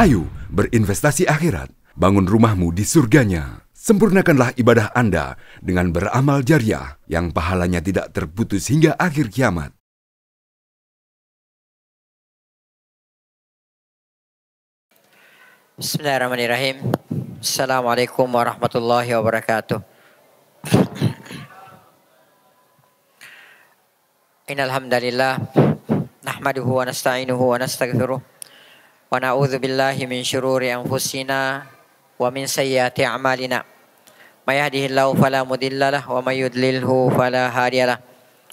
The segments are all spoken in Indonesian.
Ayo berinvestasi akhirat, bangun rumahmu di surganya. Sempurnakanlah ibadah Anda dengan beramal jariah yang pahalanya tidak terputus hingga akhir kiamat. Bismillahirrahmanirrahim. Assalamualaikum warahmatullahi wabarakatuh. Innal hamdalillah nahmaduhu wa nasta'inuhu wa nastaghfiruh wa na'udzu billahi min syururi anfusina wa min sayyiati a'malina. May yahdihillahu fala mudhillalah wa may yudlilhu fala hadiyalah.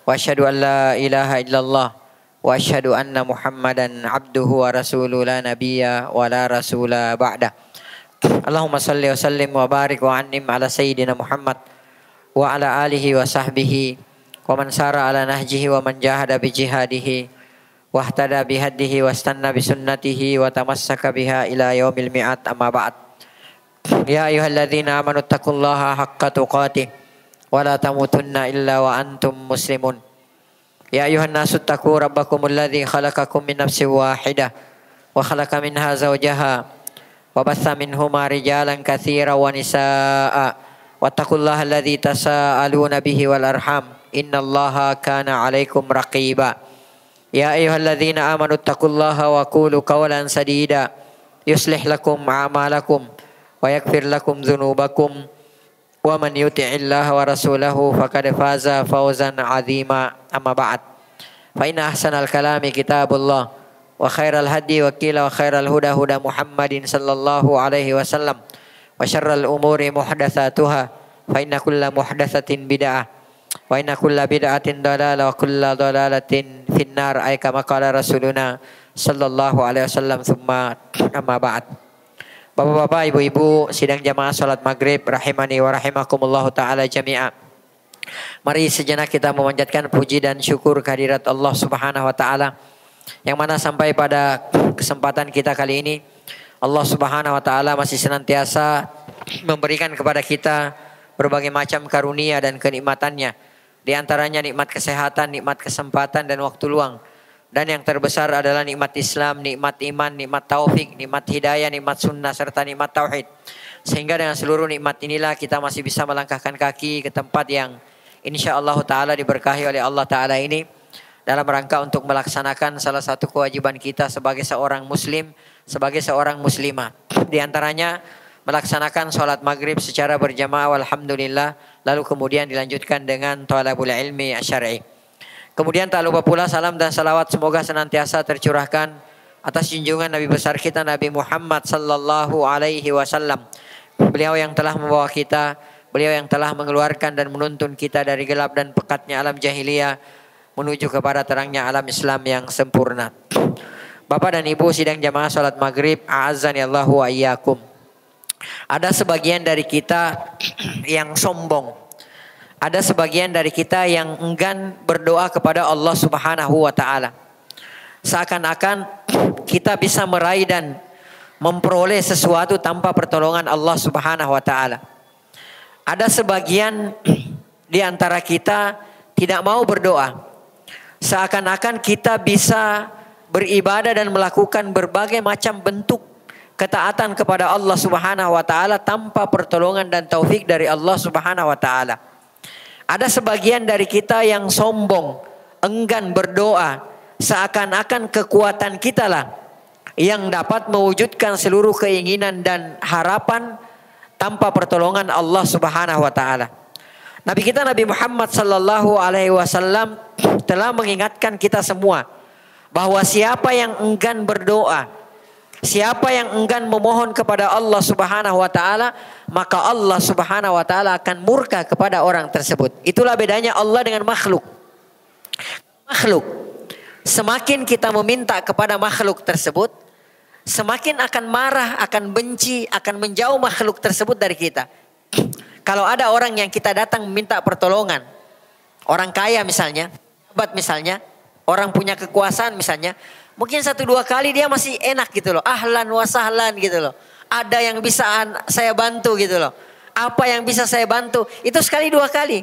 Wa asyhadu an la ilaha illallah wa asyhadu anna Muhammadan abduhu wa rasuluhu la nabiyya wa la rasula ba'da. Allahumma salli wa sallim wa barik wa an'im ala sayyidina Muhammad wa ala alihi wa sahbihi wa man sara ala nahjihi wa man jahada bi jihadihi wahtada bihadihi wastanna bisunnatihi wa tamassaka biha ila yaumil mi'ad, amma ba'd. Ya ayyuhalladzina amanu taqullaha haqqa tuqatih wa la tamutunna illa wa antum muslimun. Ya ayyuhan nasu taqu rabbakumul ladzi khalaqakum min nafsin wahidah wa khalaqa minha zawjaha wa batha minhuma rijalan katsiran wa nisaa'a wattaqullaha alladzi tasaaluna bihi wal arham innallaha kana 'alaikum raqiba. Ya ayyuhalladzina amanu taqullaha wa qulu qawlan sadida yuslih lakum a'malakum wa yaghfir lakum dzunubakum wa man yuti'illaha wa rasulahu faqad faza fawzan 'azima, amma ba'd. Fa inna ahsanal kalami kitabullah wa khairal hadi wa qila wa khairal huda huda Muhammadin sallallahu alaihi wasallam wa syarral umuri muhdatsatuha fa inna kulla muhdatsatin bid'ah wa inna kulla bid'atin dalalah wa kulla dalalatin finnar, ay kama qala rasuluna sallallahu alaihi wasallam, tsumma amma ba'd. Bapak-bapak, ibu-ibu, sidang jamaah salat maghrib rahimani wa rahimakumullah taala jami'a. Mari sejenak kita memanjatkan puji dan syukur kehadirat Allah Subhanahu wa taala, yang mana sampai pada kesempatan kita kali ini Allah Subhanahu wa taala masih senantiasa memberikan kepada kita berbagai macam karunia dan kenikmatannya. Di antaranya nikmat kesehatan, nikmat kesempatan dan waktu luang. Dan yang terbesar adalah nikmat Islam, nikmat iman, nikmat taufik, nikmat hidayah, nikmat sunnah serta nikmat tauhid. Sehingga dengan seluruh nikmat inilah kita masih bisa melangkahkan kaki ke tempat yang insyaallah taala diberkahi oleh Allah taala ini, dalam rangka untuk melaksanakan salah satu kewajiban kita sebagai seorang muslim, sebagai seorang muslimah. Di antaranya melaksanakan sholat maghrib secara berjamaah, alhamdulillah. Lalu kemudian dilanjutkan dengan thalabul ilmi syar'i. Kemudian tak lupa pula salam dan salawat semoga senantiasa tercurahkan atas junjungan Nabi besar kita Nabi Muhammad sallallahu alaihi wasallam. Beliau yang telah membawa kita, beliau yang telah mengeluarkan dan menuntun kita dari gelap dan pekatnya alam jahiliyah menuju kepada terangnya alam Islam yang sempurna. Bapak dan Ibu sidang jamaah salat maghrib, a'azzani Allahu wa iyyakum. Ada sebagian dari kita yang sombong. Ada sebagian dari kita yang enggan berdoa kepada Allah Subhanahu wa taala. Seakan-akan kita bisa meraih dan memperoleh sesuatu tanpa pertolongan Allah Subhanahu wa taala. Ada sebagian di antara kita tidak mau berdoa. Seakan-akan kita bisa beribadah dan melakukan berbagai macam bentuk ketaatan kepada Allah Subhanahu wa taala tanpa pertolongan dan taufik dari Allah Subhanahu wa taala. Ada sebagian dari kita yang sombong, enggan berdoa, seakan-akan kekuatan kita lah yang dapat mewujudkan seluruh keinginan dan harapan tanpa pertolongan Allah Subhanahu wa taala. Nabi kita Nabi Muhammad sallallahu alaihi wasallam telah mengingatkan kita semua bahwa siapa yang enggan berdoa, siapa yang enggan memohon kepada Allah Subhanahu wa taala, maka Allah Subhanahu wa taala akan murka kepada orang tersebut. Itulah bedanya Allah dengan makhluk. Makhluk, semakin kita meminta kepada makhluk tersebut, semakin akan marah, akan benci, akan menjauh makhluk tersebut dari kita. Kalau ada orang yang kita datang meminta pertolongan, orang kaya misalnya, pejabat misalnya, orang punya kekuasaan misalnya, mungkin 1-2 kali dia masih enak gitu loh. Ahlan wa sahlan gitu loh. Ada yang bisa saya bantu gitu loh. Apa yang bisa saya bantu? Itu 1-2 kali.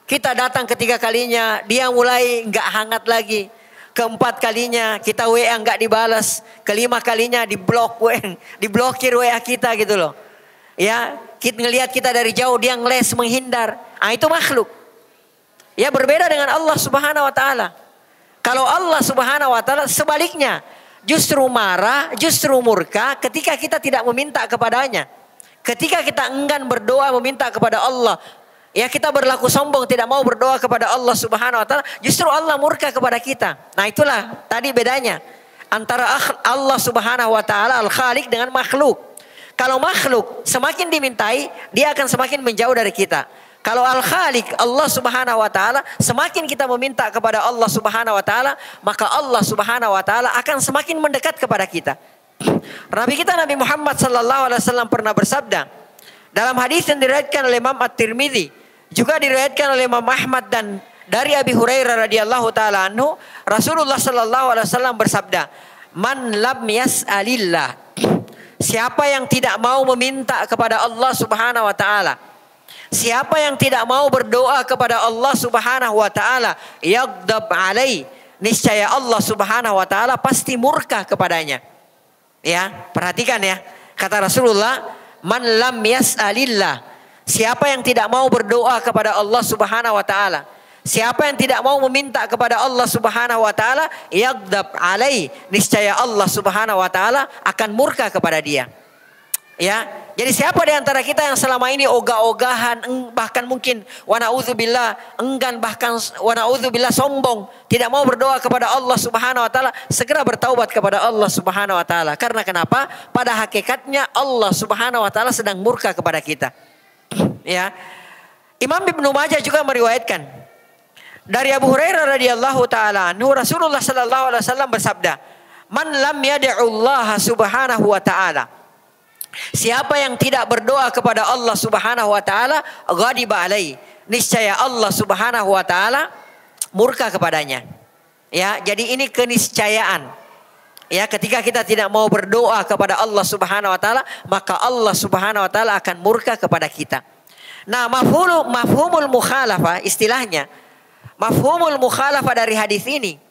Kita datang ketiga kalinya, dia mulai nggak hangat lagi. keempat kalinya kita WA nggak dibalas, kelima kalinya diblokir WA kita gitu loh. Ya, kita ngelihat kita dari jauh, dia ngeles, menghindar. Ah, itu makhluk. Ya, berbeda dengan Allah Subhanahu wa taala. Kalau Allah Subhanahu wa taala sebaliknya, justru marah, justru murka ketika kita tidak meminta kepadanya. Ketika kita enggan berdoa meminta kepada Allah, ya kita berlaku sombong, tidak mau berdoa kepada Allah Subhanahu wa taala, justru Allah murka kepada kita. Nah, itulah tadi bedanya antara Allah Subhanahu wa taala Al-Khaliq dengan makhluk. Kalau makhluk semakin dimintai, dia akan semakin menjauh dari kita. Kalau Al-Khaliq Allah Subhanahu wa taala, semakin kita meminta kepada Allah Subhanahu wa taala, maka Allah Subhanahu wa taala akan semakin mendekat kepada kita. Nabi kita Nabi Muhammad sallallahu alaihi wasallam pernah bersabda dalam hadis yang diriwayatkan oleh Imam At-Tirmidzi, juga diriwayatkan oleh Imam Ahmad dan dari Abi Hurairah radhiyallahu taala anhu, Rasulullah sallallahu alaihi wasallam bersabda, "Man lam yas'alillah." Siapa yang tidak mau meminta kepada Allah Subhanahu wa taala, siapa yang tidak mau berdoa kepada Allah Subhanahu wa taala, yaghdab alai, niscaya Allah Subhanahu wa taala pasti murka kepadanya. Ya, perhatikan ya. Kata Rasulullah, man lam yas'alillah. Siapa yang tidak mau berdoa kepada Allah Subhanahu wa taala, siapa yang tidak mau meminta kepada Allah Subhanahu wa taala, yaghdab alai, niscaya Allah Subhanahu wa taala akan murka kepada dia. Ya, jadi siapa di antara kita yang selama ini ogah-ogahan, bahkan mungkin wa na'udzubillah enggan, bahkan wa na'udzubillah sombong, tidak mau berdoa kepada Allah Subhanahu wa taala, segera bertaubat kepada Allah Subhanahu wa taala. Karena kenapa? Pada hakikatnya Allah Subhanahu wa taala sedang murka kepada kita. Ya. Imam Ibnu Majah juga meriwayatkan dari Abu Hurairah radhiyallahu taala anhu, Rasulullah sallallahu alaihi wasallam bersabda, "Man lam yad'ullaha subhanahu wa ta'ala." Siapa yang tidak berdoa kepada Allah Subhanahu wa taala, ghadiba alai, niscaya Allah Subhanahu wa taala murka kepadanya. Ya, jadi ini keniscayaan. Ya, ketika kita tidak mau berdoa kepada Allah Subhanahu wa taala, maka Allah Subhanahu wa taala akan murka kepada kita. Nah, mafhumul mukhalafah istilahnya. Mafhumul mukhalafah dari hadis ini,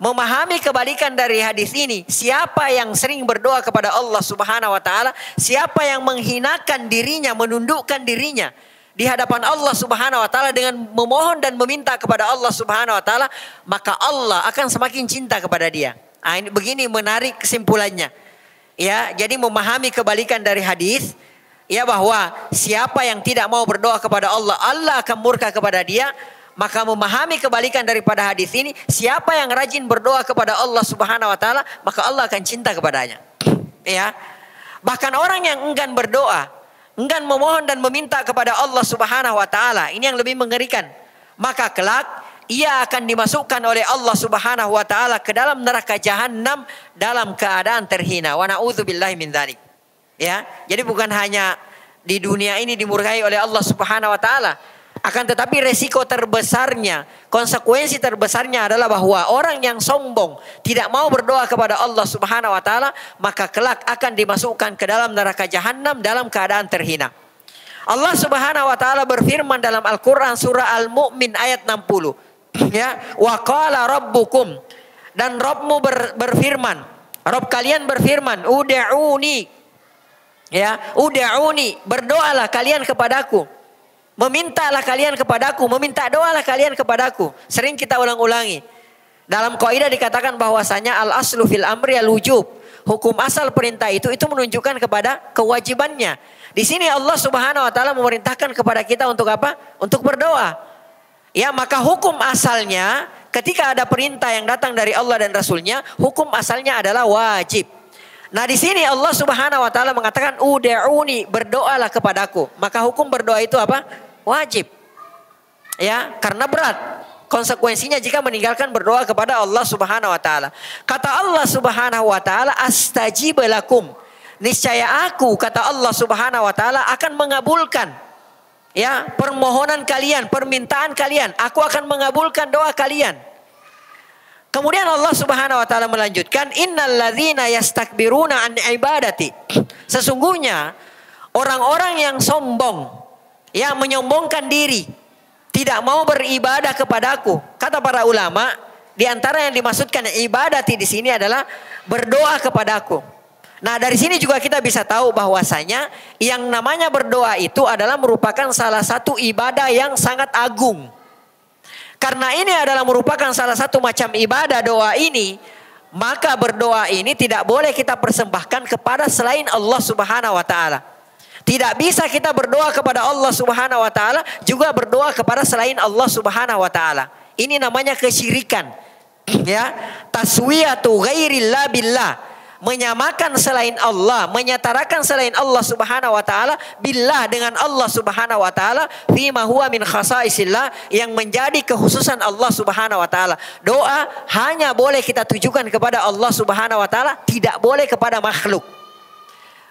memahami kebalikan dari hadis ini, siapa yang sering berdoa kepada Allah Subhanahu wa taala, siapa yang menghinakan dirinya, menundukkan dirinya di hadapan Allah Subhanahu wa taala dengan memohon dan meminta kepada Allah Subhanahu wa taala, maka Allah akan semakin cinta kepada dia. Nah, ini begini menarik kesimpulannya. Ya, jadi memahami kebalikan dari hadis, ya, bahwa siapa yang tidak mau berdoa kepada Allah, Allah akan murka kepada dia. Maka memahami kebalikan daripada hadis ini, siapa yang rajin berdoa kepada Allah Subhanahu wa taala, maka Allah akan cinta kepadanya. Ya. Bahkan orang yang enggan berdoa, enggan memohon dan meminta kepada Allah Subhanahu wa taala, ini yang lebih mengerikan. Maka kelak ia akan dimasukkan oleh Allah Subhanahu wa taala ke dalam neraka jahanam dalam keadaan terhina. Wa na'udzubillahi min dzalik. Ya. Jadi bukan hanya di dunia ini dimurkai oleh Allah Subhanahu wa taala, akan tetapi resiko terbesarnya, konsekuensi terbesarnya adalah bahwa orang yang sombong, tidak mau berdoa kepada Allah Subhanahu wa taala, maka kelak akan dimasukkan ke dalam neraka jahanam dalam keadaan terhina. Allah Subhanahu wa taala berfirman dalam Al-Qur'an surah Al-Mu'min ayat 60. Ya, wa qala rabbukum, dan Rabbmu berfirman, Rabb kalian berfirman, ud'uni. Ya, ud'uni, berdoalah kalian kepadaku. Memintalah kalian kepadaku, meminta doalah kalian kepadaku. Sering kita ulang-ulangi. Dalam kaidah dikatakan bahwasanya al-aslu fil amri al-wujub. Hukum asal perintah itu menunjukkan kepada kewajibannya. Di sini Allah Subhanahu wa taala memerintahkan kepada kita untuk apa? Untuk berdoa. Ya, maka hukum asalnya ketika ada perintah yang datang dari Allah dan Rasulnya, hukum asalnya adalah wajib. Nah, di sini Allah Subhanahu wa taala mengatakan ud'uni, berdoalah kepadaku. Maka hukum berdoa itu apa? Wajib. Ya, karena berat konsekuensinya jika meninggalkan berdoa kepada Allah Subhanahu wa taala. Kata Allah Subhanahu wa taala, astajib lakum. Niscaya aku, kata Allah Subhanahu wa taala, akan mengabulkan ya permohonan kalian, permintaan kalian. Aku akan mengabulkan doa kalian. Kemudian Allah Subhanahu wa taala melanjutkan, innalladzina yastakbiruna an ibadati. Sesungguhnya orang-orang yang sombong, yang menyombongkan diri, tidak mau beribadah kepadaku. Kata para ulama, Di antara yang dimaksudkan ibadati di sini adalah berdoa kepadaku. Nah, dari sini juga kita bisa tahu bahwasanya yang namanya berdoa itu adalah merupakan salah satu ibadah yang sangat agung. Karena ini adalah merupakan salah satu macam ibadah doa ini, maka berdoa ini tidak boleh kita persembahkan kepada selain Allah Subhanahu wa taala. Tidak bisa kita berdoa kepada Allah Subhanahu wa taala juga berdoa kepada selain Allah Subhanahu wa taala. Ini namanya kesyirikan. Ya, taswiyatu ghairillah billah. Menyamakan selain Allah, menyetarakan selain Allah Subhanahu wa taala billah dengan Allah Subhanahu wa taala fima huwa min khasaisillah, yang menjadi kekhususan Allah Subhanahu wa taala. Doa hanya boleh kita tujukan kepada Allah Subhanahu wa taala, tidak boleh kepada makhluk.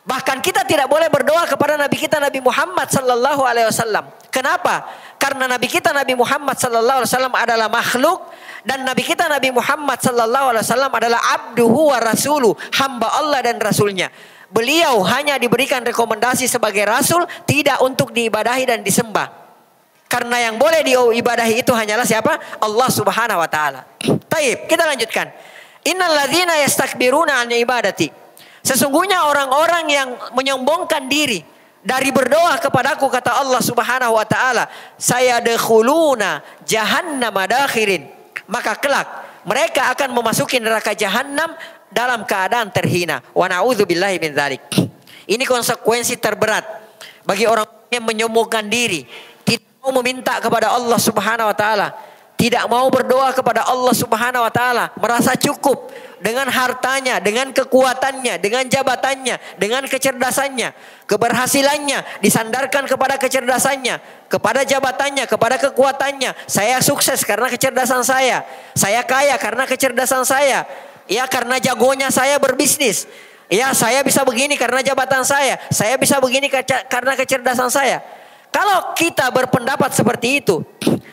Bahkan kita tidak boleh berdoa kepada Nabi kita Nabi Muhammad sallallahu alaihi wasallam. Kenapa? Karena Nabi kita Nabi Muhammad sallallahu alaihi wasallam adalah makhluk, dan Nabi kita Nabi Muhammad sallallahu alaihi wasallam adalah abduhu wa rasuluh, hamba Allah dan rasulnya. Beliau hanya diberikan rekomendasi sebagai rasul, tidak untuk diibadahi dan disembah. Karena yang boleh diibadahi itu hanyalah siapa? Allah Subhanahu wa taala. Taib, kita lanjutkan. Innal ladzina yastakbiruna an ibadati. Sesungguhnya orang-orang yang menyombongkan diri dari berdoa kepadaku, kata Allah Subhanahu wa taala, sayadkhuluna jahannama dakhirin. Maka kelak mereka akan memasuki neraka jahanam dalam keadaan terhina. Wa na'udzubillahi min dzalik. Ini konsekuensi terberat bagi orang yang menyombongkan diri, tidak mau meminta kepada Allah Subhanahu wa taala, tidak mau berdoa kepada Allah Subhanahu wa taala, merasa cukup dengan hartanya, dengan kekuatannya, dengan jabatannya, dengan kecerdasannya, keberhasilannya disandarkan kepada kecerdasannya, kepada jabatannya, kepada kekuatannya. Saya sukses karena kecerdasan saya kaya karena kecerdasan saya, ya karena jagonya saya berbisnis, ya saya bisa begini karena jabatan saya bisa begini karena kecerdasan saya. Kalau kita berpendapat seperti itu,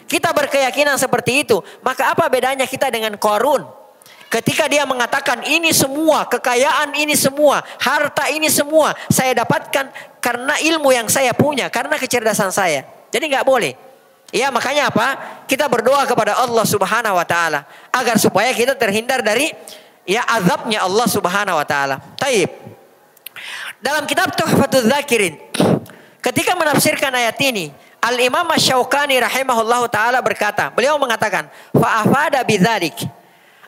kita berkeyakinan seperti itu, maka apa bedanya kita dengan Qarun? Ketika dia mengatakan ini semua, kekayaan ini semua, harta ini semua saya dapatkan karena ilmu yang saya punya, karena kecerdasan saya. Jadi nggak boleh. Ya, makanya apa? Kita berdoa kepada Allah Subhanahu wa taala agar supaya kita terhindar dari azabnya Allah Subhanahu wa taala. Taib. Dalam kitab Tuhfatul Dzakirin, ketika menafsirkan ayat ini, Al-Imam Asy-Syaukani rahimahullahu taala berkata, beliau mengatakan, fa afada bidzalik.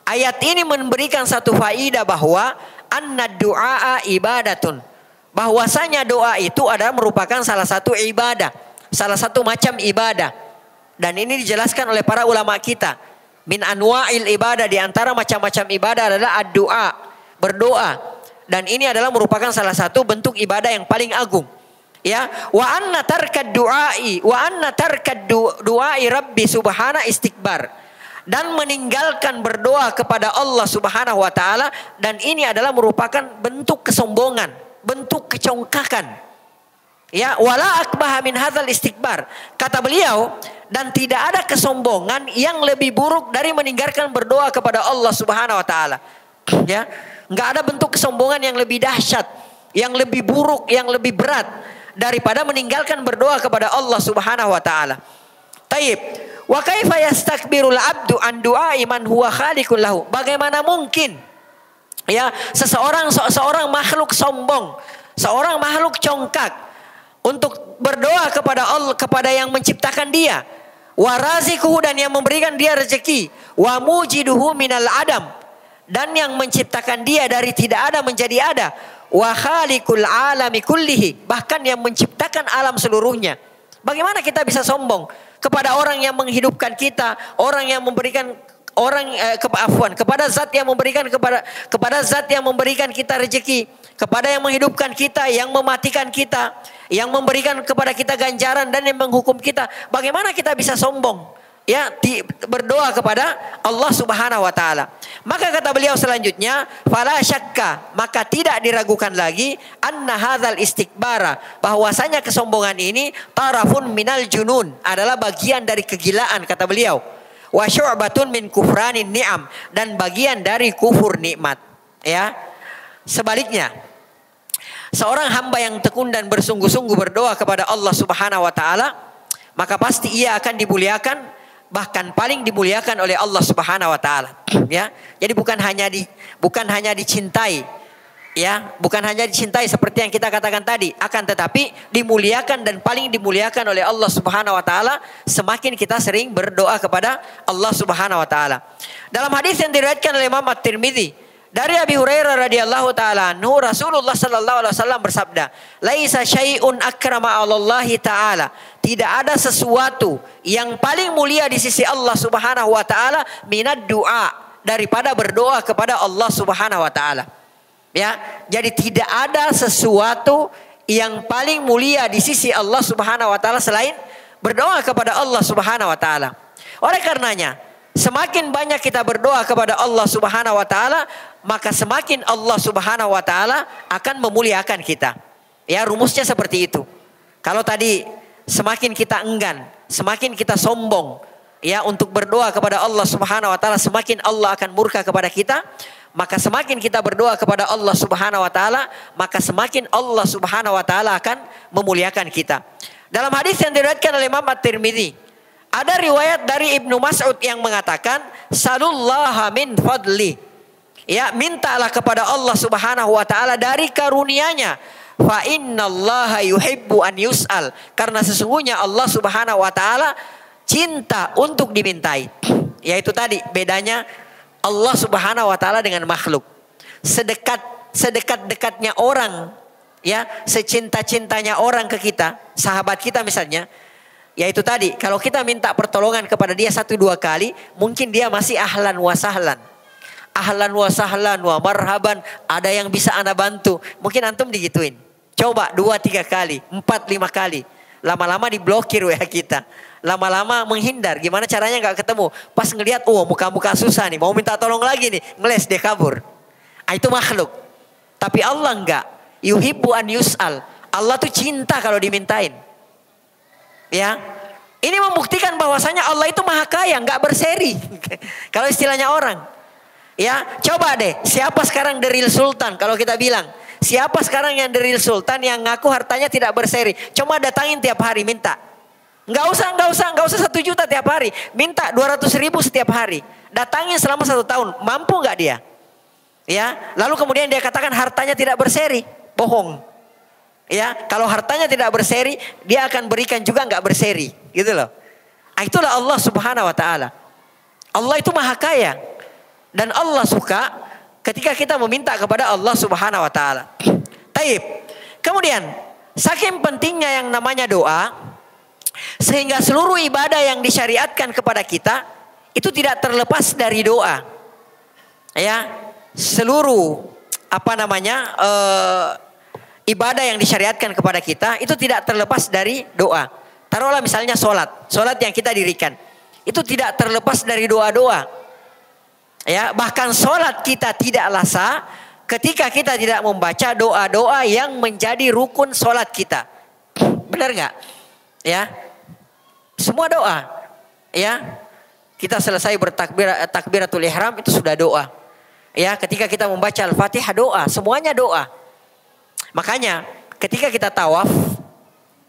Ayat ini memberikan satu faidah bahwa anna du'a ibadatun. Bahwasanya doa itu adalah merupakan salah satu ibadah, salah satu macam ibadah. Dan ini dijelaskan oleh para ulama kita. Min anwa'il ibadah, di antara macam-macam ibadah adalah ad-du'a, berdoa. Dan ini adalah merupakan salah satu bentuk ibadah yang paling agung. Ya, wa anna tarkad du'ai wa anna tarkad du'ai rabbi subhana istikbar. Dan meninggalkan berdoa kepada Allah Subhanahu wa taala, dan ini adalah merupakan bentuk kesombongan, bentuk kecongkakan. Ya, wala akbaha min hadzal istikbar. Kata beliau, dan tidak ada kesombongan yang lebih buruk dari meninggalkan berdoa kepada Allah Subhanahu wa taala. Ya, enggak ada bentuk kesombongan yang lebih dahsyat, yang lebih buruk, yang lebih berat daripada meninggalkan berdoa kepada Allah Subhanahu wa taala. Taib. Wa kaifa yastakbirul abdu an du'ai man huwa khaliqun lahu. Bagaimana mungkin ya seorang makhluk sombong, seorang makhluk congkak untuk berdoa kepada Allah, kepada yang menciptakan dia, wa razikuhu, dan yang memberikan dia rezeki, wa mujiduhu minal adam, dan yang menciptakan dia dari tidak ada menjadi ada, wa khaliqul alami kullihi, bahkan yang menciptakan alam seluruhnya. Bagaimana kita bisa sombong kepada orang yang menghidupkan kita, orang yang memberikan kepada zat yang memberikan kepada zat yang memberikan kita rezeki, kepada yang menghidupkan kita, yang mematikan kita, yang memberikan kepada kita ganjaran dan yang menghukum kita. Bagaimana kita bisa sombong? Ya, berdoa kepada Allah Subhanahu wa taala. Maka kata beliau selanjutnya, fala syakka, maka tidak diragukan lagi, anna hadzal istikbara, bahwasanya kesombongan ini tarafun minal junun, adalah bagian dari kegilaan, kata beliau. Wa syu'batun min kufranin ni'am, dan bagian dari kufur nikmat. Ya. Sebaliknya, seorang hamba yang tekun dan bersungguh-sungguh berdoa kepada Allah Subhanahu wa taala, maka pasti ia akan dimuliakan, bahkan paling dimuliakan oleh Allah Subhanahu wa taala. Ya. Jadi bukan hanya dicintai, ya, bukan hanya dicintai seperti yang kita katakan tadi, akan tetapi dimuliakan dan paling dimuliakan oleh Allah Subhanahu wa taala semakin kita sering berdoa kepada Allah Subhanahu wa taala. Dalam hadis yang diriwayatkan oleh Imam At-Tirmidzi dari Abi Hurairah radhiyallahu taala anhu, Rasulullah sallallahu alaihi wasallam bersabda, "Laisa syai'un akrama 'alallahi ta'ala." Tidak ada sesuatu yang paling mulia di sisi Allah Subhanahu wa taala minad du'a, daripada berdoa kepada Allah Subhanahu wa taala. Ya, jadi tidak ada sesuatu yang paling mulia di sisi Allah Subhanahu wa taala selain berdoa kepada Allah Subhanahu wa taala. Oleh karenanya, semakin banyak kita berdoa kepada Allah Subhanahu wa taala, maka semakin Allah Subhanahu wa taala akan memuliakan kita. Ya, rumusnya seperti itu. Kalau tadi semakin kita enggan, semakin kita sombong, ya, untuk berdoa kepada Allah Subhanahu wa taala, semakin Allah akan murka kepada kita. Maka semakin kita berdoa kepada Allah Subhanahu wa taala, maka semakin Allah Subhanahu wa taala akan memuliakan kita. Dalam hadis yang diriwayatkan oleh Imam At-Tirmidzi, ada riwayat dari Ibnu Mas'ud yang mengatakan, "Salullaha min fadli." Ya, mintalah kepada Allah Subhanahu wa taala dari karunia-Nya. Fa innallaha yuhibbu an yus'al. Karena sesungguhnya Allah Subhanahu wa taala cinta untuk dimintai. Yaitu tadi bedanya Allah Subhanahu wa taala dengan makhluk. Sedekat-dekatnya orang, ya, secinta-cintanya orang ke kita, sahabat kita misalnya, yaitu tadi kalau kita minta pertolongan kepada dia 1-2 kali, mungkin dia masih ahlan wa sahlan. Ahlan wa sahlan wa marhaban, ada yang bisa Anda bantu. Mungkin antum digituin. Coba 2-3 kali, 4-5 kali. Lama-lama diblokir WA kita. Lama-lama menghindar. Gimana caranya gak ketemu. Pas ngelihat, oh muka-muka susah nih, mau minta tolong lagi nih, ngeles dia kabur. Itu makhluk. Tapi Allah enggak. Yuhibbu an yus'al. Allah tuh cinta kalau dimintain. Ya. Ini membuktikan bahwasanya Allah itu maha kaya, enggak berseri. Kalau istilahnya orang. Ya, coba deh, siapa sekarang the real sultan kalau kita bilang? Siapa sekarang yang the real sultan yang ngaku hartanya tidak berseri? Coba datangin tiap hari minta. Enggak usah 1 juta tiap hari. Minta 200.000 setiap hari. Datangin selama 1 tahun. Mampu enggak dia? Ya, lalu kemudian dia katakan hartanya tidak berseri. Bohong. Ya, kalau hartanya tidak berseri, dia akan berikan juga enggak berseri. Gitu loh. Itulah Allah Subhanahu wa taala. Allah itu maha kaya. Dan Allah suka ketika kita meminta kepada Allah Subhanahu wa taala. Taib. Kemudian, saking pentingnya yang namanya doa, sehingga seluruh ibadah yang disyariatkan kepada kita itu tidak terlepas dari doa. Ya, seluruh ibadah yang disyariatkan kepada kita itu tidak terlepas dari doa. Taruhlah misalnya solat yang kita dirikan, itu tidak terlepas dari doa-doa. Ya, bahkan solat kita tidaklah sah ketika kita tidak membaca doa-doa yang menjadi rukun solat kita. Benar nggak? Ya, semua doa. Ya, kita selesai takbiratul ihram itu sudah doa. Ya, ketika kita membaca Al-Fatihah doa, semuanya doa. Makanya ketika kita tawaf,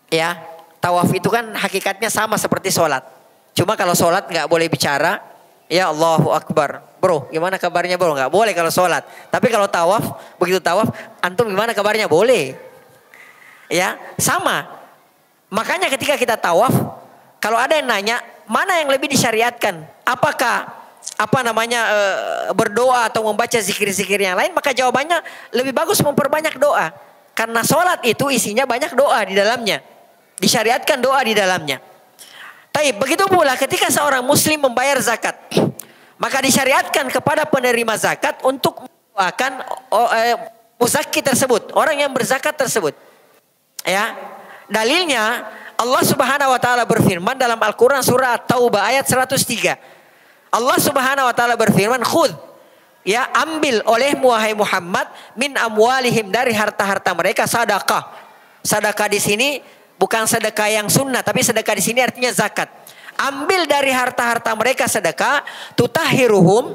ya, tawaf itu kan hakikatnya sama seperti solat. Cuma kalau solat nggak boleh bicara. Ya, Allahu Akbar. Bro, gimana kabarnya bro? Nggak boleh kalau sholat. Tapi kalau tawaf, begitu tawaf, antum gimana kabarnya? Boleh. Ya, sama. Makanya ketika kita tawaf, kalau ada yang nanya, mana yang lebih disyariatkan? Apakah berdoa atau membaca zikir-zikir yang lain? Maka jawabannya lebih bagus memperbanyak doa. Karena sholat itu isinya banyak doa di dalamnya. Disyariatkan doa di dalamnya. Tapi begitu pula ketika seorang muslim membayar zakat, maka disyariatkan kepada penerima zakat untuk mendoakan muzakki tersebut, orang yang berzakat tersebut. Ya, dalilnya Allah Subhanahu wa taala berfirman dalam Al-Qur'an surah At-Taubah ayat 103. Allah Subhanahu wa taala berfirman, "Khudh", ya, ambil olehmu wahai Muhammad, min amwalihim, dari harta-harta mereka, sedekah. Sedekah di sini bukan sedekah yang sunnah, tapi sedekah di sini artinya zakat. Ambil dari harta-harta mereka sedekah, tutahhiruhum,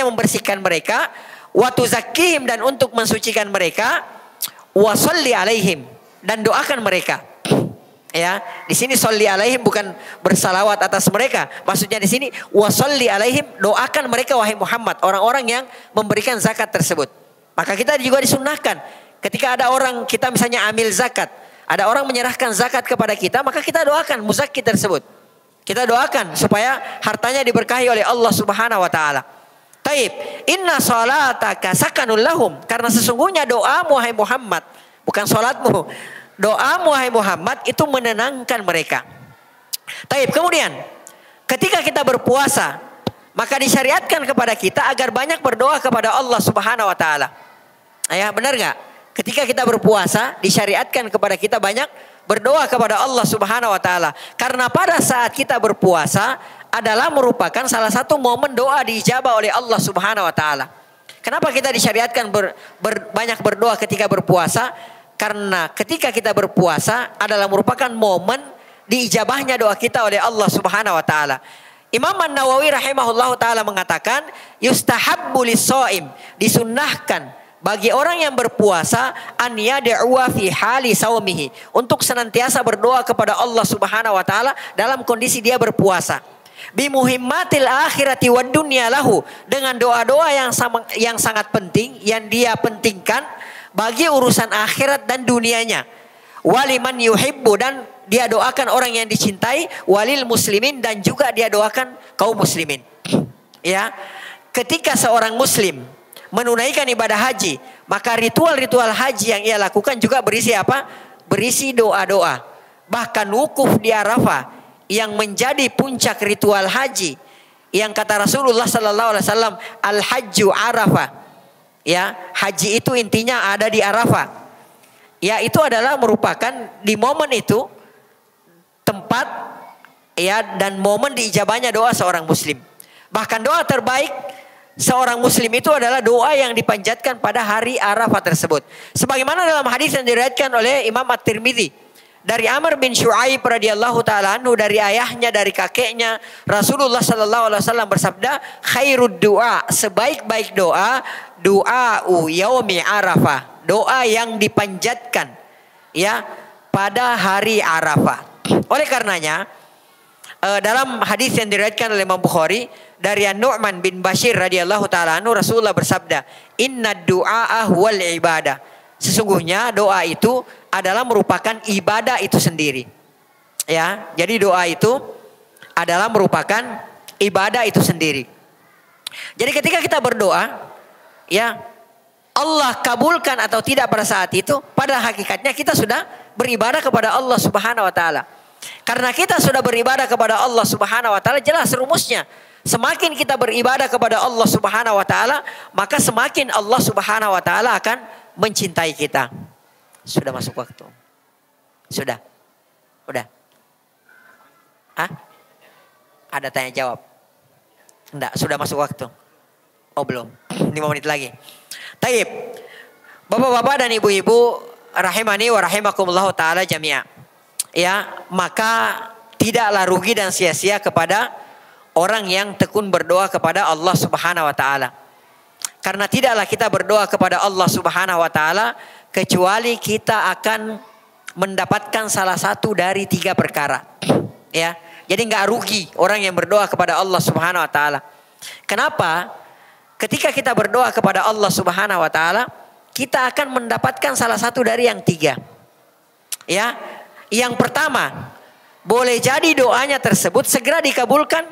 membersihkan mereka, wa tuzakkihim, dan untuk mensucikan mereka, wa sholli alaihim, dan doakan mereka. Ya, di sini sholli alaihim bukan bersalawat atas mereka. Maksudnya di sini wasolli alaihim, doakan mereka wahai Muhammad, orang-orang yang memberikan zakat tersebut. Maka kita juga disunnahkan ketika ada orang kita misalnya amil zakat, ada orang menyerahkan zakat kepada kita, maka kita doakan muzakki tersebut. Kita doakan supaya hartanya diberkahi oleh Allah Subhanahu wa taala. Taib, inna salataka sakanul lahum, karena sesungguhnya doamu wahai Muhammad, bukan salatmu. Doamu wahai Muhammad itu menenangkan mereka. Taib, kemudian ketika kita berpuasa, maka disyariatkan kepada kita agar banyak berdoa kepada Allah Subhanahu wa taala. Ya, benar enggak? Ketika kita berpuasa, disyariatkan kepada kita banyak berdoa kepada Allah Subhanahu wa taala. Karena pada saat kita berpuasa adalah merupakan salah satu momen doa diijabah oleh Allah Subhanahu wa taala. Kenapa kita disyariatkan banyak berdoa ketika berpuasa? Karena ketika kita berpuasa adalah merupakan momen diijabahnya doa kita oleh Allah Subhanahu wa taala. Imam An-Nawawi rahimahullahu taala mengatakan, yustahabbu lis-shaim, disunnahkan bagi orang yang berpuasa an yad'u fi hali saumihi, untuk senantiasa berdoa kepada Allah Subhanahu wa taala dalam kondisi dia berpuasa. Bi muhimmatil akhirati wad dunya lahu, dengan doa-doa yang sangat penting yang dia pentingkan bagi urusan akhirat dan dunianya. Waliman yuhibbu, dan dia doakan orang yang dicintai, walil muslimin, dan juga dia doakan kaum muslimin. Ya, ketika seorang muslim menunaikan ibadah haji, maka ritual-ritual haji yang ia lakukan juga berisi apa? Berisi doa-doa. Bahkan wukuf di Arafah yang menjadi puncak ritual haji, yang kata Rasulullah sallallahu alaihi wasallam, al-hajju Arafah. Ya, haji itu intinya ada di Arafah. Ya, itu adalah merupakan di momen itu tempat ya dan momen diijabahnya doa seorang muslim. Bahkan doa terbaik seorang muslim itu adalah doa yang dipanjatkan pada hari Arafah tersebut. Sebagaimana dalam hadis yang diriwayatkan oleh Imam At-Tirmidzi dari Amr bin Syu'aib radhiyallahu taala anhu, dari ayahnya, dari kakeknya, Rasulullah sallallahu alaihi wasallam bersabda, khairud du'a, sebaik-baik doa, du'a'u yaumi Arafah, doa yang dipanjatkan ya pada hari Arafah. Oleh karenanya dalam hadis yang diriwayatkan oleh Imam Bukhari dari An-Nu'man bin Bashir radhiyallahu taala anhu, Rasulullah bersabda, innad du'a wal ibadah, sesungguhnya doa itu adalah merupakan ibadah itu sendiri. Ya, jadi doa itu adalah merupakan ibadah itu sendiri. Jadi ketika kita berdoa, ya, Allah kabulkan atau tidak pada saat itu, pada hakikatnya kita sudah beribadah kepada Allah Subhanahu wa taala. Karena kita sudah beribadah kepada Allah Subhanahu wa taala, jelas rumusnya. Semakin kita beribadah kepada Allah Subhanahu wa taala, maka semakin Allah Subhanahu wa taala akan mencintai kita. Sudah masuk waktu? Sudah? Udah? Hah? Ada tanya jawab? Enggak, sudah masuk waktu? Oh belum, 5 menit lagi. Taib, bapak-bapak dan ibu-ibu rahimani wa rahimakumullah ta'ala jami'a. Ya, maka tidaklah rugi dan sia-sia kepada orang yang tekun berdoa kepada Allah Subhanahu wa ta'ala. Karena tidaklah kita berdoa kepada Allah Subhanahu wa ta'ala kecuali kita akan mendapatkan salah satu dari 3 perkara. Ya, jadi nggak rugi orang yang berdoa kepada Allah Subhanahu wa ta'ala. Kenapa? Ketika kita berdoa kepada Allah Subhanahu wa ta'ala, kita akan mendapatkan salah satu dari yang 3. Ya, yang pertama, boleh jadi doanya tersebut segera dikabulkan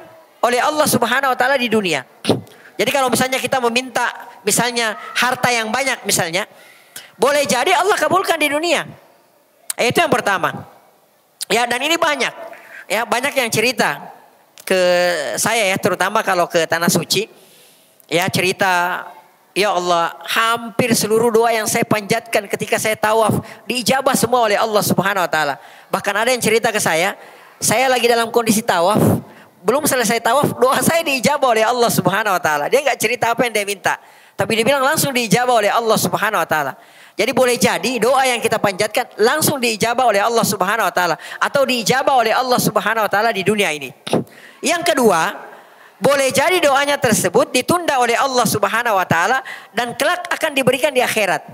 oleh Allah Subhanahu wa ta'ala di dunia. Jadi kalau misalnya kita meminta misalnya harta yang banyak misalnya, boleh jadi Allah kabulkan di dunia. Itu yang pertama. Ya, dan ini banyak. Ya, banyak yang cerita ke saya ya, terutama kalau ke Tanah Suci. Ya, cerita, ya Allah, hampir seluruh doa yang saya panjatkan ketika saya tawaf diijabah semua oleh Allah Subhanahu wa taala. Bahkan ada yang cerita ke saya lagi dalam kondisi tawaf, belum selesai tawaf, doa saya diijabah oleh Allah Subhanahu wa taala. Dia enggak cerita apa yang dia minta, tapi dia bilang langsung diijabah oleh Allah Subhanahu wa taala. Jadi boleh jadi doa yang kita panjatkan langsung diijabah oleh Allah Subhanahu wa taala atau diijabah oleh Allah Subhanahu wa taala di dunia ini. Yang kedua, boleh jadi doanya tersebut ditunda oleh Allah Subhanahu wa taala dan kelak akan diberikan di akhirat.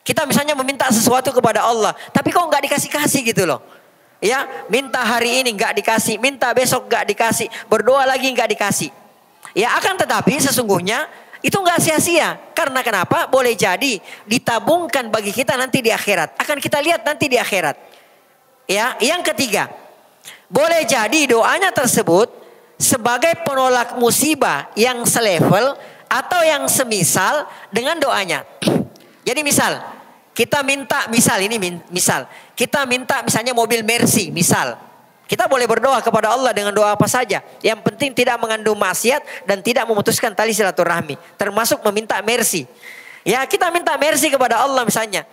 Kita misalnya meminta sesuatu kepada Allah, tapi kok enggak dikasih-kasih gitu loh. Ya, minta hari ini nggak dikasih, minta besok nggak dikasih, berdoa lagi nggak dikasih. Ya, akan tetapi sesungguhnya itu nggak sia-sia. Karena kenapa? Boleh jadi ditabungkan bagi kita nanti di akhirat. Akan kita lihat nanti di akhirat. Ya, yang ketiga, boleh jadi doanya tersebut sebagai penolak musibah yang selevel atau yang semisal dengan doanya. Jadi misal kita minta, kita minta misalnya mobil Mercy, misal. Kita boleh berdoa kepada Allah dengan doa apa saja. Yang penting tidak mengandung maksiat dan tidak memutuskan tali silaturahmi. Termasuk meminta Mercy. Ya, kita minta Mercy kepada Allah misalnya.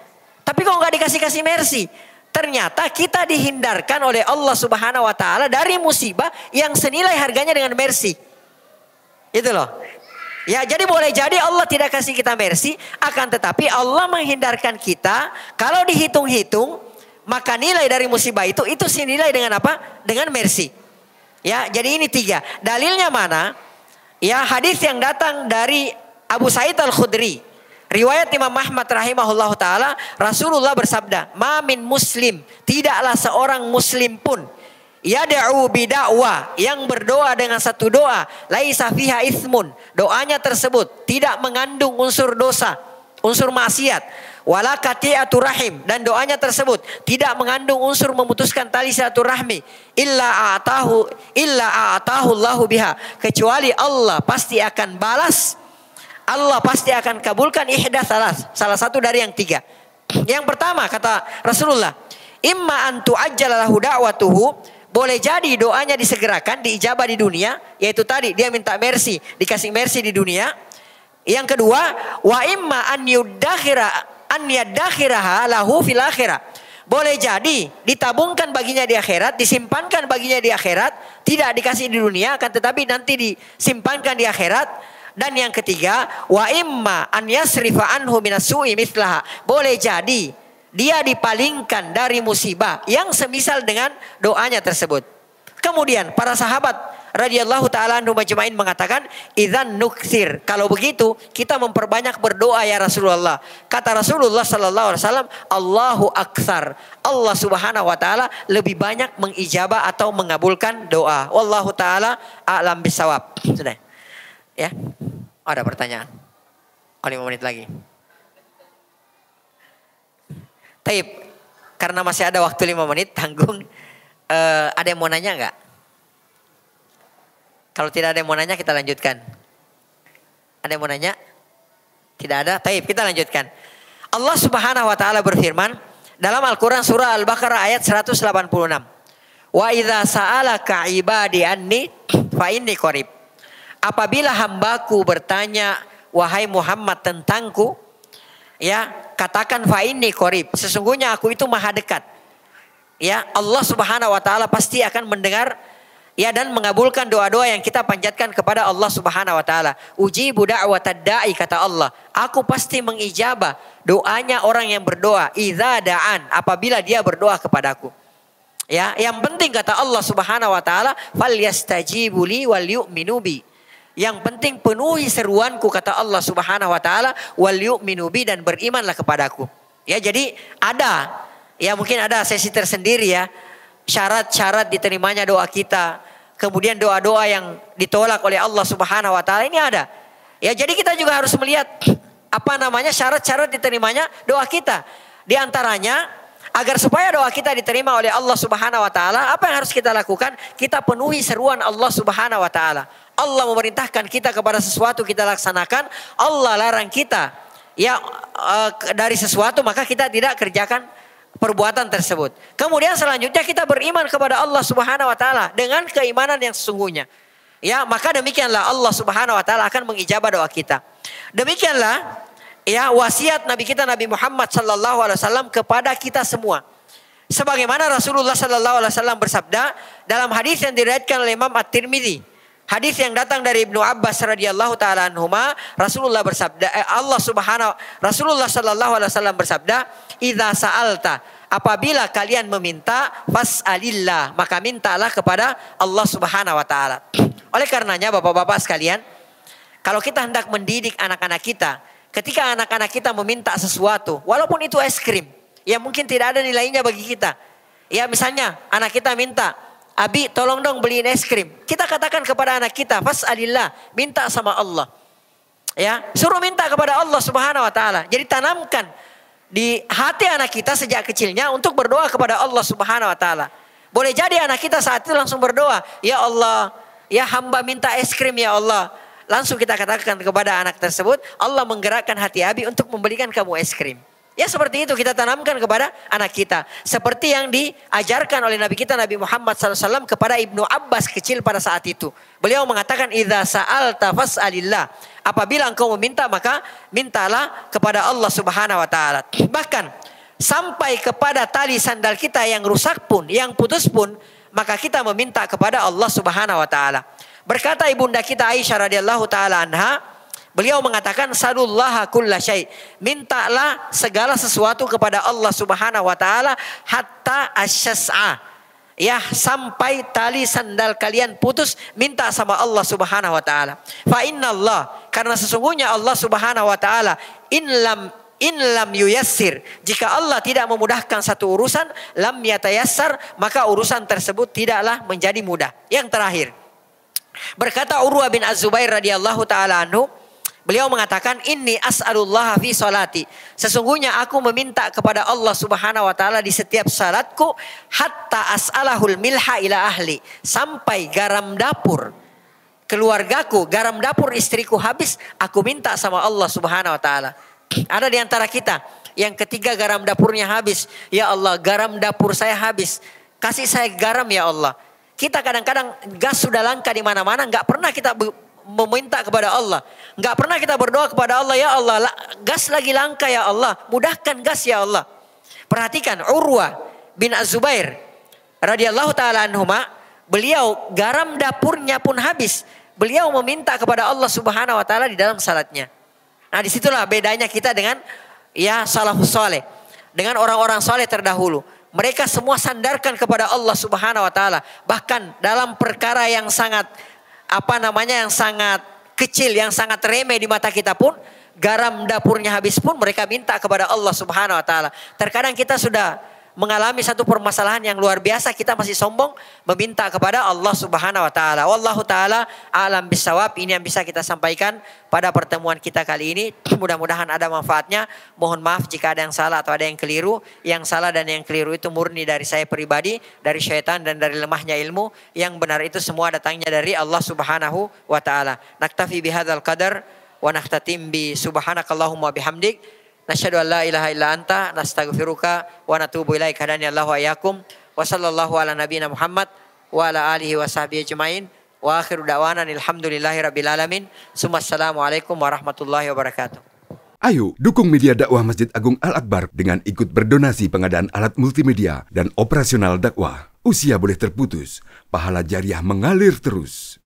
Tapi kok nggak dikasih Mercy? Ternyata kita dihindarkan oleh Allah Subhanahu wa taala dari musibah yang senilai harganya dengan Mercy. Itu loh. Ya, jadi boleh jadi Allah tidak kasih kita Mercy, akan tetapi Allah menghindarkan kita. Kalau dihitung-hitung, maka nilai dari musibah itu senilai dengan apa? Dengan Mercy. Ya, jadi ini 3. Dalilnya mana? Ya, hadis yang datang dari Abu Sa'id Al-Khudri. Riwayat Imam Ahmad rahimahullah ta'ala, Rasulullah bersabda, "Ma min muslim, tidaklah seorang muslim pun yad'u bida'wa, yang berdoa dengan satu doa, laisa fiha ismun, doanya tersebut tidak mengandung unsur dosa, unsur maksiat, wala qati'atu rahim, dan doanya tersebut tidak mengandung unsur memutuskan tali silaturahmi, illa a'tahu Allahu biha, kecuali Allah pasti akan balas, Allah pasti akan kabulkan salah satu dari yang 3. Yang pertama kata Rasulullah, imma an tu'ajjala lahu da'watuhu, boleh jadi doanya disegerakan, diijabah di dunia, yaitu tadi dia minta Mercy, dikasih Mercy di dunia. Yang kedua, wa imma an yadakhiraha lahu fil akhirah, boleh jadi ditabungkan baginya di akhirat, disimpankan baginya di akhirat, tidak dikasih di dunia, akan tetapi nanti disimpankan di akhirat. Dan yang ketiga, wa imma an yasrifa anhu minasu'i mithlaha, boleh jadi dia dipalingkan dari musibah yang semisal dengan doanya tersebut. Kemudian para sahabat radhiyallahu taala anhum majma'in mengatakan, idzan nukthir, kalau begitu kita memperbanyak berdoa ya Rasulullah. Kata Rasulullah sallallahu alaihi wasallam, Allahu aktsar, Allah Subhanahu wa taala lebih banyak mengijabah atau mengabulkan doa. Wallahu taala a'lam bisawab. Sudah. Ya. Ada pertanyaan? 5 menit lagi. Taib, karena masih ada waktu 5 menit, tanggung. Ada yang mau nanya enggak? Kalau tidak ada yang mau nanya, kita lanjutkan. Ada yang mau nanya? Tidak ada? Taib, kita lanjutkan. Allah Subhanahu wa taala berfirman dalam Al-Qur'an surah Al-Baqarah ayat 186. Wa idza sa'alaka ibadi anni fa inni qarib. Apabila hambaku bertanya, wahai Muhammad, tentangku, ya, katakan fa inni qarib, sesungguhnya aku itu maha dekat. Ya, Allah Subhanahu wa taala pasti akan mendengar, ya, dan mengabulkan doa-doa yang kita panjatkan kepada Allah Subhanahu wa taala. Ujibu da'watad da'i, kata Allah, aku pasti mengijabah doanya orang yang berdoa, idza da'an, apabila dia berdoa kepadaku. Ya, yang penting kata Allah Subhanahu wa taala, falyastajibu li wal yu'minu bi. Yang penting penuhi seruanku, kata Allah Subhanahu wa taala, wal yu'minu bi, dan berimanlah kepadaku. Ya, jadi ada, ya mungkin ada sesi tersendiri ya, syarat-syarat diterimanya doa kita. Kemudian doa-doa yang ditolak oleh Allah Subhanahu wa taala ini ada. Ya, jadi kita juga harus melihat syarat-syarat diterimanya doa kita. Di antaranya, agar supaya doa kita diterima oleh Allah Subhanahu wa taala, apa yang harus kita lakukan? Kita penuhi seruan Allah Subhanahu wa taala. Allah memerintahkan kita kepada sesuatu, kita laksanakan. Allah larang kita dari sesuatu, maka kita tidak kerjakan perbuatan tersebut. Kemudian selanjutnya kita beriman kepada Allah Subhanahu wa taala dengan keimanan yang sesungguhnya. Ya, maka demikianlah Allah Subhanahu wa taala akan mengijabah doa kita. Demikianlah ya wasiat Nabi kita Nabi Muhammad sallallahu alaihi wasallam kepada kita semua. Sebagaimana Rasulullah sallallahu alaihi wasallam bersabda dalam hadis yang diriwayatkan oleh Imam At-Tirmidzi. Hadis yang datang dari Ibnu Abbas radhiyallahu taala anhuma, Rasulullah sallallahu alaihi wasallam bersabda, "Idza sa'alta, apabila kalian meminta, fas'alillah, maka mintalah kepada Allah Subhanahu wa taala." Oleh karenanya Bapak-bapak sekalian, kalau kita hendak mendidik anak-anak kita, ketika anak-anak kita meminta sesuatu, walaupun itu es krim, yang mungkin tidak ada nilainya bagi kita, Ya misalnya anak kita minta, Abi tolong dong beliin es krim. Kita katakan kepada anak kita, fas'alillah, minta sama Allah. Ya, suruh minta kepada Allah Subhanahu wa taala. Jadi tanamkan di hati anak kita sejak kecilnya untuk berdoa kepada Allah Subhanahu wa taala. Boleh jadi anak kita saat itu langsung berdoa, ya Allah, ya hamba minta es krim ya Allah. Langsung kita katakan kepada anak tersebut, Allah menggerakkan hati Abi untuk membelikan kamu es krim. Ya seperti itu kita tanamkan kepada anak kita. Seperti yang diajarkan oleh Nabi kita Nabi Muhammad SAW kepada Ibnu Abbas kecil pada saat itu. Beliau mengatakan, idza sa'alta fas'alillah. Apabila engkau meminta maka mintalah kepada Allah Subhanahu wa taala. Bahkan sampai kepada tali sandal kita yang rusak pun, yang putus pun, maka kita meminta kepada Allah Subhanahu wa taala. Berkata ibunda kita Aisyah radhiyallahu taala anha, beliau mengatakan, salullaha kulla syai. Mintalah segala sesuatu kepada Allah Subhanahu wa taala hatta asyas'a. Ya, sampai tali sandal kalian putus, minta sama Allah Subhanahu wa taala. Fa innallah, karena sesungguhnya Allah Subhanahu wa taala in lam yuyassir, jika Allah tidak memudahkan satu urusan, lam yatayassar, maka urusan tersebut tidaklah menjadi mudah. Yang terakhir, berkata Urwah bin Az-Zubair radhiyallahu taala anhu, beliau mengatakan, inni as'alullah fi salati. Sesungguhnya aku meminta kepada Allah Subhanahu wa taala di setiap salatku, hatta as'alahul milha ila ahli, sampai garam dapur keluargaku, garam dapur istriku habis, aku minta sama Allah Subhanahu wa taala. Ada di antara kita yang ketiga garam dapurnya habis, ya Allah, garam dapur saya habis, kasih saya garam ya Allah. Kita kadang-kadang gas sudah langka di mana-mana, enggak pernah kita meminta kepada Allah. Enggak pernah kita berdoa kepada Allah, ya Allah, gas lagi langka ya Allah, mudahkan gas ya Allah. Perhatikan Urwah bin Az-Zubair radhiyallahu taala anhuma, beliau garam dapurnya pun habis, beliau meminta kepada Allah Subhanahu wa taala di dalam salatnya. Nah, disitulah bedanya kita dengan ya salafus saleh, dengan orang-orang saleh terdahulu. Mereka semua sandarkan kepada Allah Subhanahu wa taala, bahkan dalam perkara yang sangat yang sangat kecil, yang sangat remeh di mata kita pun, garam dapurnya habis pun mereka minta kepada Allah Subhanahu wa taala. Terkadang kita sudah mengalami satu permasalahan yang luar biasa, kita masih sombong meminta kepada Allah Subhanahu wa taala. Wallahu taala a'lam bissawab. Ini yang bisa kita sampaikan pada pertemuan kita kali ini. Mudah-mudahan ada manfaatnya. Mohon maaf jika ada yang salah atau ada yang keliru. Yang salah dan yang keliru itu murni dari saya pribadi, dari syaitan dan dari lemahnya ilmu. Yang benar itu semua datangnya dari Allah Subhanahu wa taala. Naktafi bihadzal qadar wa nakhtatim bi subhanakallahumma bihamdik. Nasyhadu an la ilaha illa anta nastaghfiruka wa natubu ilaika. Hadaniyallahu wa iyyakum wa sallallahu ala nabiyyina Muhammad wa ala alihi wa sahbihi ajmain wa akhiru da'wana alhamdulillahi rabbil alamin. Assalamualaikum warahmatullahi wabarakatuh. Ayo dukung media dakwah Masjid Agung Al-Akbar dengan ikut berdonasi pengadaan alat multimedia dan operasional dakwah. Usia boleh terputus, pahala jariah mengalir terus.